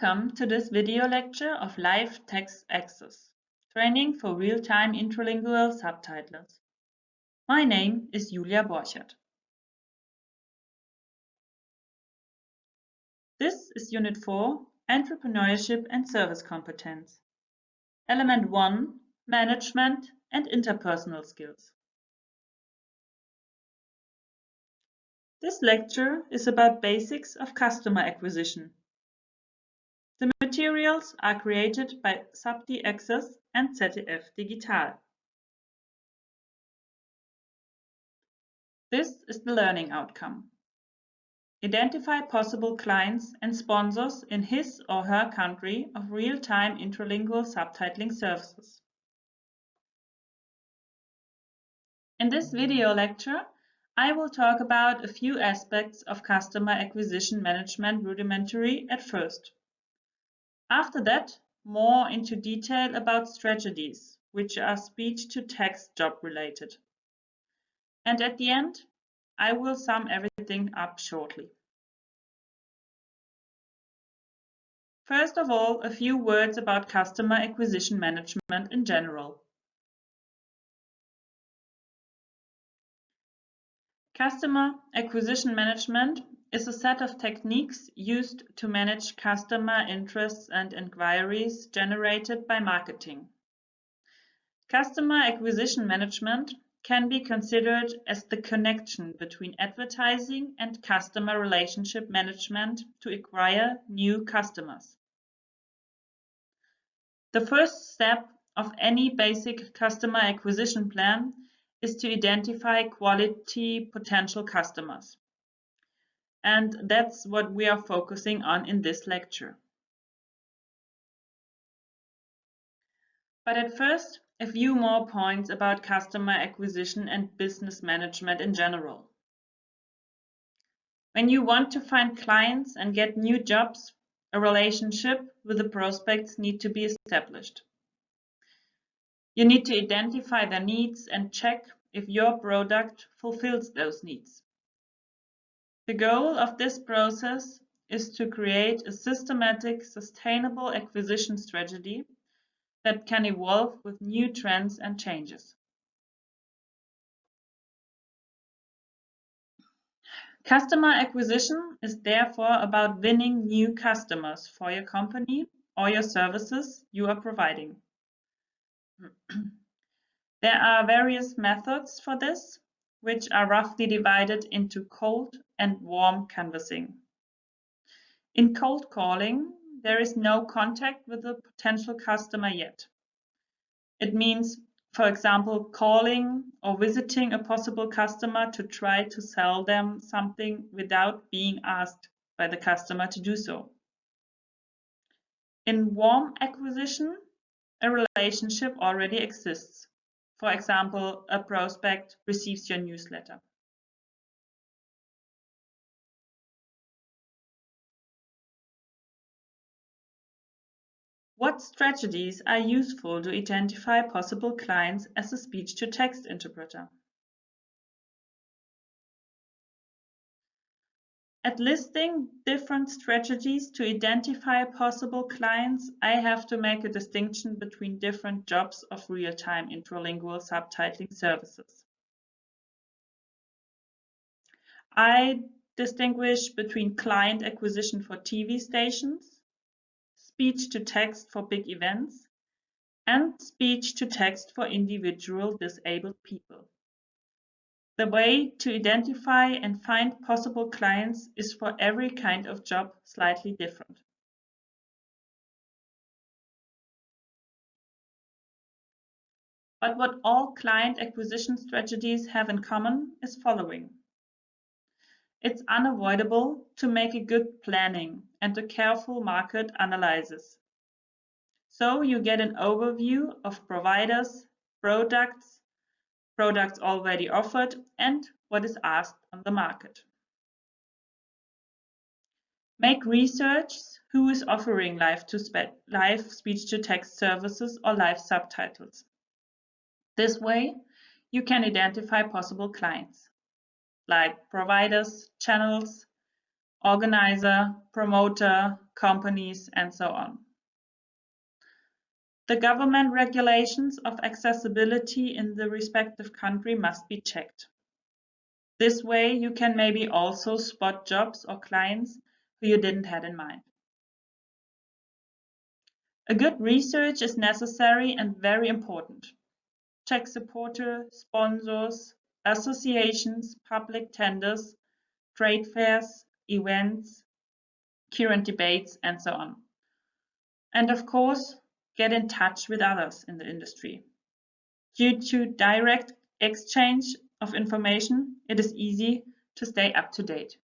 Welcome to this video lecture of Live Text Access, training for real-time intralingual subtitlers. My name is Julia Borchert. This is Unit 4, Entrepreneurship and Service Competence. Element 1, Management and Interpersonal Skills. This lecture is about basics of customer acquisition. The materials are created by SAPTI Access and ZDF Digital. This is the learning outcome. Identify possible clients and sponsors in his or her country of real-time intralingual subtitling services. In this video lecture, I will talk about a few aspects of customer acquisition management rudimentary at first. After that, more into detail about strategies, which are speech-to-text job related. And at the end, I will sum everything up shortly. First of all, a few words about customer acquisition management in general. Customer acquisition management is a set of techniques used to manage customer interests and inquiries generated by marketing. Customer acquisition management can be considered as the connection between advertising and customer relationship management to acquire new customers. The first step of any basic customer acquisition plan is to identify quality potential customers. And that's what we are focusing on in this lecture. But at first, a few more points about customer acquisition and business management in general. When you want to find clients and get new jobs, a relationship with the prospects needs to be established. You need to identify their needs and check if your product fulfills those needs. The goal of this process is to create a systematic, sustainable acquisition strategy that can evolve with new trends and changes. Customer acquisition is therefore about winning new customers for your company or your services you are providing. There are various methods for this, which are roughly divided into cold and warm canvassing. In cold calling, there is no contact with the potential customer yet. It means, for example, calling or visiting a possible customer to try to sell them something without being asked by the customer to do so. In warm acquisition, a relationship already exists. For example, a prospect receives your newsletter. What strategies are useful to identify possible clients as a speech-to-text interpreter? At listing different strategies to identify possible clients, I have to make a distinction between different jobs of real-time intralingual subtitling services. I distinguish between client acquisition for TV stations, speech-to-text for big events, and speech-to-text for individual disabled people. The way to identify and find possible clients is for every kind of job slightly different. But what all client acquisition strategies have in common is following. It's unavoidable to make a good planning and a careful market analysis. So you get an overview of providers, products already offered, and what is asked on the market. Make research who is offering live speech-to-text services or live subtitles. This way, you can identify possible clients, like providers, channels, organizer, promoter, companies, and so on. The government regulations of accessibility in the respective country must be checked. This way you can maybe also spot jobs or clients who you didn't have in mind. A good research is necessary and very important. Check supporter, sponsors, associations, public tenders, trade fairs, events, current debates, and so on. And of course, get in touch with others in the industry. Due to direct exchange of information, it is easy to stay up to date.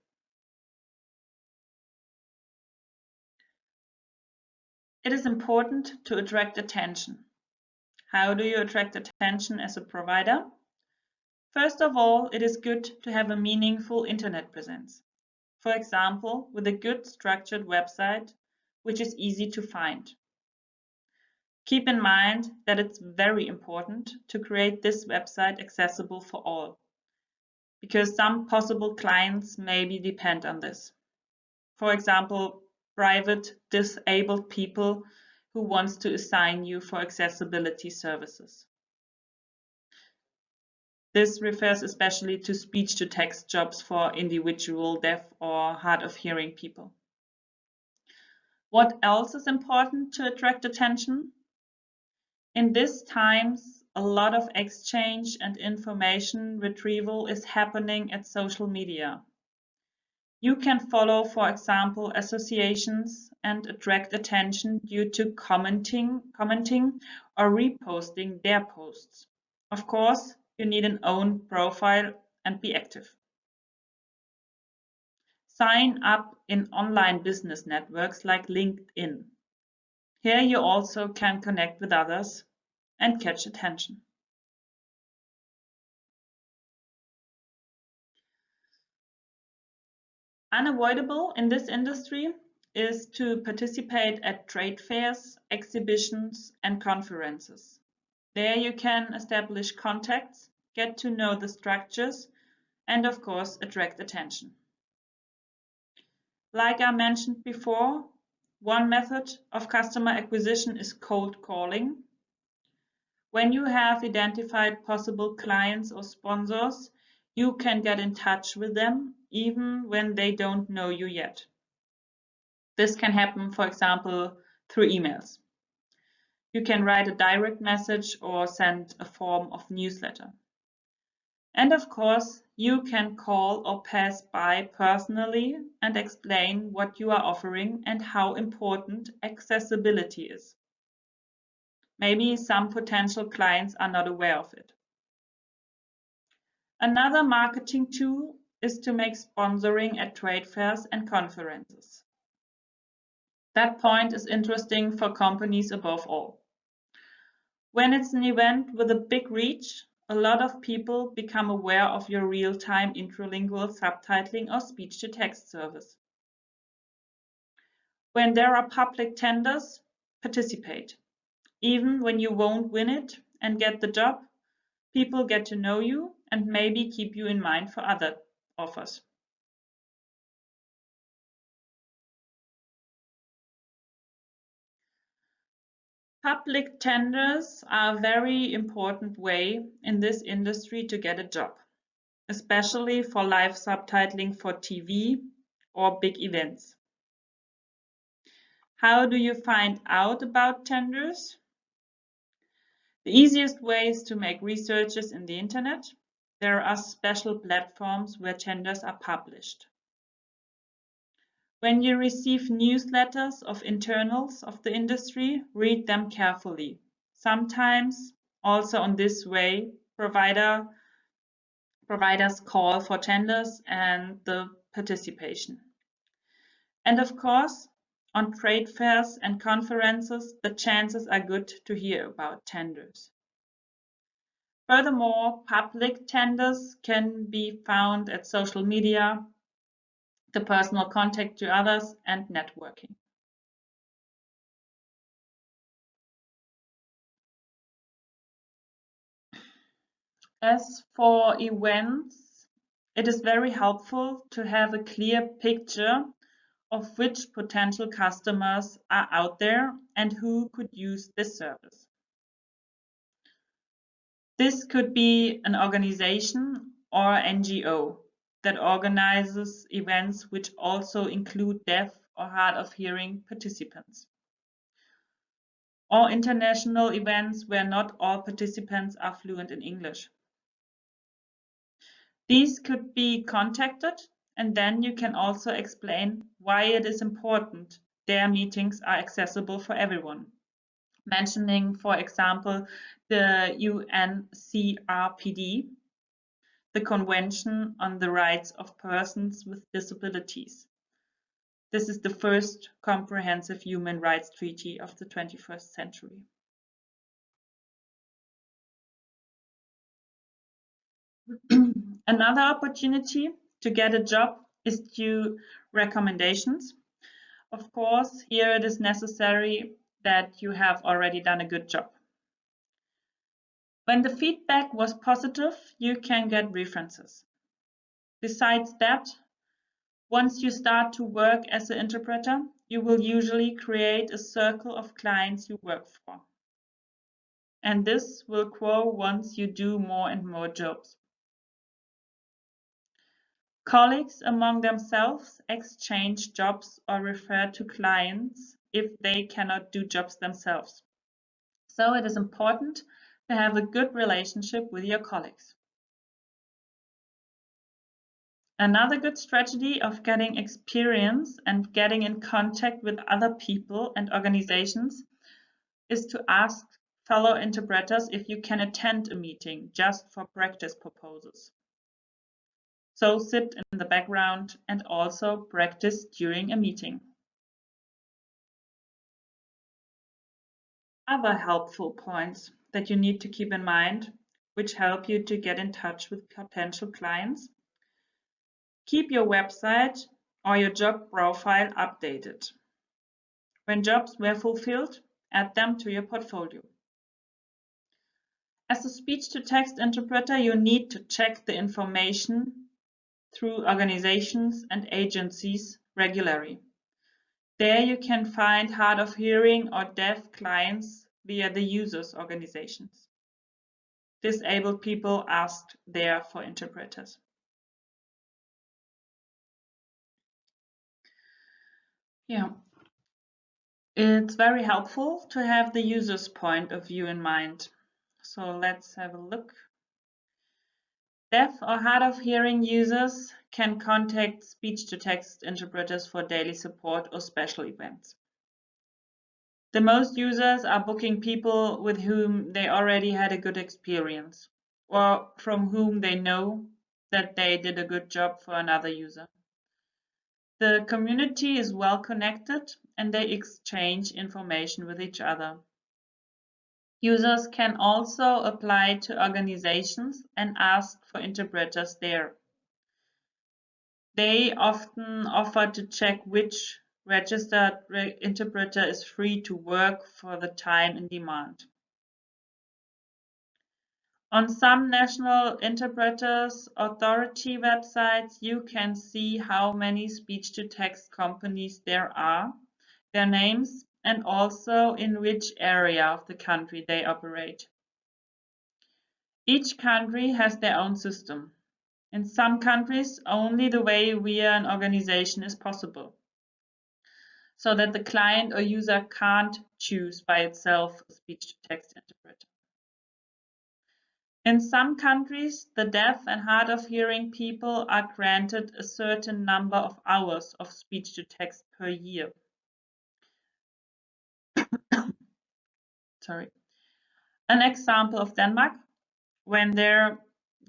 It is important to attract attention. How do you attract attention as a provider? First of all, it is good to have a meaningful internet presence. For example, with a good structured website, which is easy to find. Keep in mind that it's very important to create this website accessible for all, because some possible clients maybe depend on this. For example, private disabled people who wants to assign you for accessibility services. This refers especially to speech-to-text jobs for individual deaf or hard of hearing people. What else is important to attract attention? In these times, a lot of exchange and information retrieval is happening at social media. You can follow, for example, associations and attract attention due to commenting or reposting their posts. Of course, you need an own profile and be active. Sign up in online business networks like LinkedIn. Here you also can connect with others and catch attention. Unavoidable in this industry is to participate at trade fairs, exhibitions, and conferences. There you can establish contacts, get to know the structures, and of course attract attention. Like I mentioned before, one method of customer acquisition is cold calling. When you have identified possible clients or sponsors, you can get in touch with them even when they don't know you yet. This can happen, for example, through emails. You can write a direct message or send a form of newsletter. And of course, you can call or pass by personally and explain what you are offering and how important accessibility is. Maybe some potential clients are not aware of it. Another marketing tool is to make sponsoring at trade fairs and conferences. That point is interesting for companies above all. When it's an event with a big reach, a lot of people become aware of your real-time intralingual subtitling or speech-to-text service. When there are public tenders, participate. Even when you won't win it and get the job, people get to know you and maybe keep you in mind for other offers. Public tenders are a very important way in this industry to get a job, especially for live subtitling for TV or big events. How do you find out about tenders? The easiest way is to make researches in the internet. There are special platforms where tenders are published. When you receive newsletters of internals of the industry, read them carefully. Sometimes, also on this way, providers call for tenders and the participation. And of course, on trade fairs and conferences, the chances are good to hear about tenders. Furthermore, public tenders can be found at social media, the personal contact to others, and networking. As for events, it is very helpful to have a clear picture of which potential customers are out there and who could use this service. This could be an organization or NGO that organizes events which also include deaf or hard of hearing participants, or international events where not all participants are fluent in English. These could be contacted, and then you can also explain why it is important their meetings are accessible for everyone, mentioning, for example, the UNCRPD, the Convention on the Rights of Persons with Disabilities. This is the first comprehensive human rights treaty of the 21st century. Another opportunity to get a job is through recommendations. Of course, here it is necessary that you have already done a good job. When the feedback was positive, you can get references. Besides that, once you start to work as an interpreter, you will usually create a circle of clients you work for. And this will grow once you do more and more jobs. Colleagues among themselves exchange jobs or refer to clients if they cannot do jobs themselves. So it is important to have a good relationship with your colleagues. Another good strategy of getting experience and getting in contact with other people and organizations is to ask fellow interpreters if you can attend a meeting just for practice purposes. So sit in the background and also practice during a meeting. Other helpful points that you need to keep in mind, which help you to get in touch with potential clients. Keep your website or your job profile updated. When jobs were fulfilled, add them to your portfolio. As a speech-to-text interpreter, you need to check the information through organizations and agencies regularly. There you can find hard of hearing or deaf clients via the users' organizations. Disabled people asked there for interpreters. Yeah, it's very helpful to have the user's point of view in mind. So let's have a look. Deaf or hard of hearing users can contact speech-to-text interpreters for daily support or special events. The most users are booking people with whom they already had a good experience, or from whom they know that they did a good job for another user. The community is well connected and they exchange information with each other. Users can also apply to organizations and ask for interpreters there. They often offer to check which registered interpreter is free to work for the time in demand. On some National Interpreters Authority websites, you can see how many speech-to-text companies there are, their names, and also in which area of the country they operate. Each country has their own system. In some countries, only the way via an organization is possible, so that the client or user can't choose by itself a speech-to-text interpreter. In some countries, the deaf and hard of hearing people are granted a certain number of hours of speech-to-text per year. Sorry. An example of Denmark, when their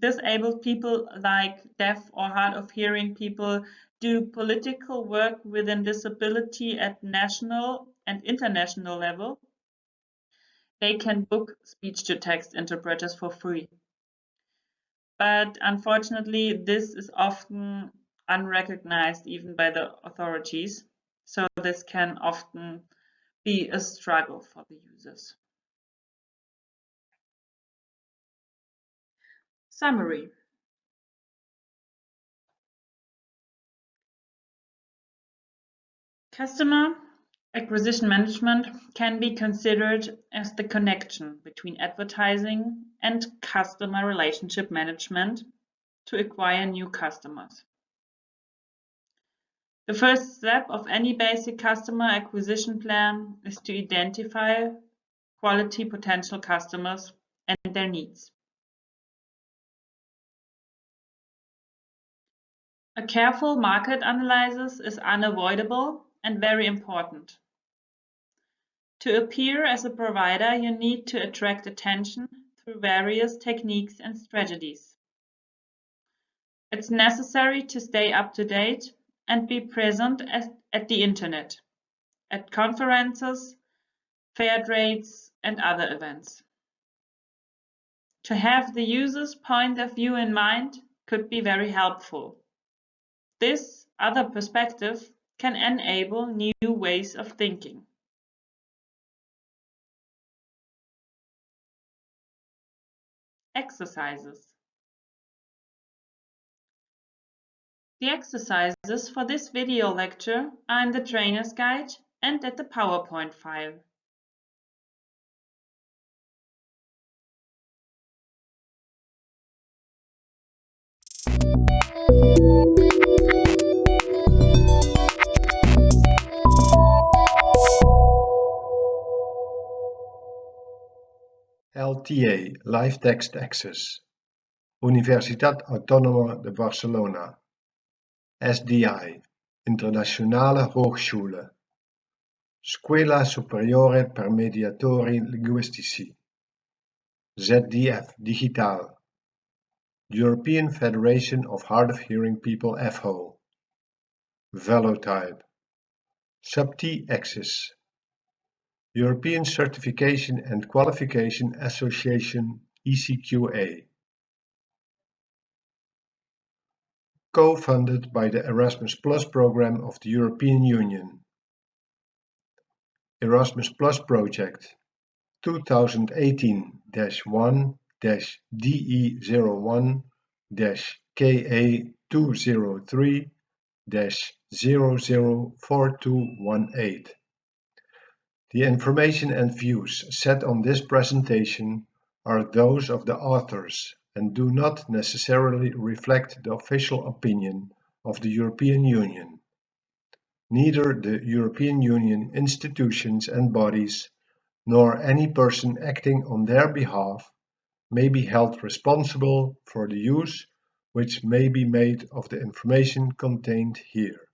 disabled people like deaf or hard of hearing people do political work within disability at national and international level, they can book speech-to-text interpreters for free. But unfortunately, this is often unrecognized even by the authorities, so this can often be a struggle for the users. Summary. Customer acquisition management can be considered as the connection between advertising and customer relationship management to acquire new customers. The first step of any basic customer acquisition plan is to identify quality potential customers and their needs. A careful market analysis is unavoidable and very important. To appear as a provider, you need to attract attention through various techniques and strategies. It's necessary to stay up to date and be present at the internet, at conferences, fair trades, and other events. To have the user's point of view in mind could be very helpful. This other perspective can enable new ways of thinking. Exercises. The exercises for this video lecture are in the trainer's guide and at the PowerPoint file. LTA Live Text Access, Universitat Autónoma de Barcelona, SDI, Internationale Hochschule, Scuola Superiore per Mediatori Linguistici, ZDF Digital, European Federation of Hard of Hearing People FHO, Velotype, Subti Access, European Certification and Qualification Association ECQA. Co-funded by the Erasmus Plus program of the European Union. Erasmus Plus project 2018-1-DE01-KA203-004218. The information and views set on this presentation are those of the authors and do not necessarily reflect the official opinion of the European Union. Neither the European Union institutions and bodies, nor any person acting on their behalf, may be held responsible for the use which may be made of the information contained here.